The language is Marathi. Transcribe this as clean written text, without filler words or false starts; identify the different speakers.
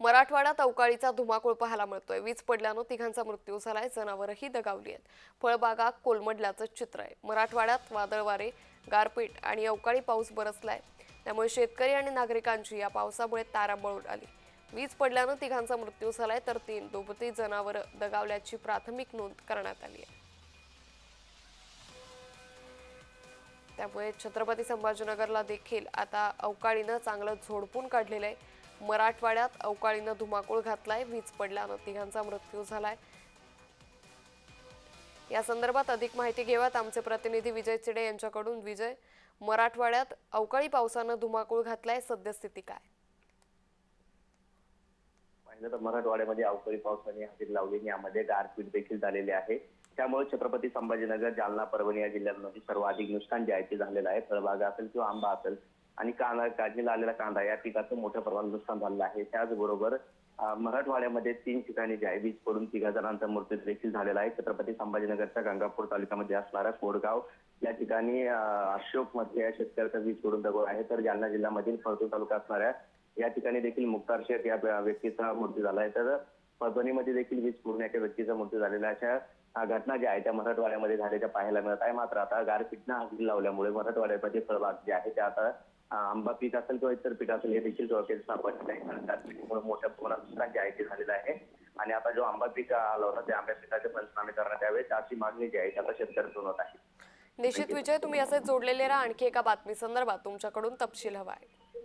Speaker 1: मराठवाड्यात अवकाळीचा धुमाकूळ पाहायला मिळतोय। वीज पडल्यानं तिघांचा मृत्यू झालाय, जनावरही दगावली आहेत। फळबागा कोलमडल्याचं चित्र आहे। मराठवाड्यात वादळ वारे, गारपीट आणि अवकाळी पाऊस बरसलाय। त्यामुळे शेतकरी आणि नागरिकांची या पावसामुळे तारांबळ उडाली। वीज पडल्यानं तिघांचा मृत्यू झालाय, तर 3 दुभती जनावरं दगावल्याची प्राथमिक नोंद करण्यात आली आहे। त्यामुळे छत्रपती संभाजीनगरला देखील आता अवकाळीनं चांगलं झोडपून काढलेलं आहे। मराठवाड्यात अवकाळीनं धुमाकूळ घातलाय। वीज पडल्यानं तिघांचा मृत्यू झालाय। या संदर्भात अधिक माहिती घेऊयात आमचे प्रतिनिधी विजय चिडे यांच्याकडून। विजय, मराठवाड्यात अवकाळी पावसानं धुमाकूळ घातलाय, सद्यस्थिती काय?
Speaker 2: पाहिलं तर मराठवाड्यामध्ये अवकाळी पावसाने हजेरी लावली, यामध्ये गारपीट देखील झालेली आहे। त्यामुळे छत्रपती संभाजीनगर, जालना, परभणी या जिल्ह्यांमध्ये सर्वाधिक नुकसान जे आहे ते झालेलं आहे। फळबागा असेल किंवा आंबा असेल आणि काढणीला आलेला कांदा या पिकाचं मोठ्या प्रमाणात नुकसान झालेलं आहे। त्याचबरोबर मराठवाड्यामध्ये 3 ठिकाणी जे आहे वीज पडून 3 जणांचा मृत्यू देखील झालेला आहे। छत्रपती संभाजीनगरच्या गंगापूर तालुक्यामध्ये असणाऱ्या कोडगाव या ठिकाणी अशोक मध्ये या शेतकऱ्याचा वीज पडून दगावला आहे। तर जालना जिल्ह्यामधील फलटण तालुका असणाऱ्या या ठिकाणी देखील मुक्तार शेख या व्यक्तीचा मृत्यू झाला आहे। तर परभणीमध्ये देखील वीज पडून एका व्यक्तीचा मृत्यू झालेला आहे। अशा घटना ज्या आहेत त्या मराठवाड्यामध्ये झाल्याच्या पाहायला मिळत आहे। मात्र आता गारपीटनं हजेरी लावल्यामुळे मराठवाड्यामध्ये फळबाग जे आहे ते आता आंबा पीक असेल किंवा इतर पीक असेल हे देखील धोक्यात सापडलेलं आहे। कारण गारपीटमुळे मोठ्या प्रमाणात नुकसान जे आहे ते झालेलं आहे आणि आता जो आंबा पीक आला होता त्या आंब्या पिकाचे पंचनामे करण्यात यावेत अशी मागणी जी आहे ती आता शेतकऱ्यांकडून होत आहे।
Speaker 1: निश्चित विजय, तुम्ही असे जोडलेले राहा। आणखी एका बातमी संदर्भात तुमच्याकडून तपशील हवा आहे।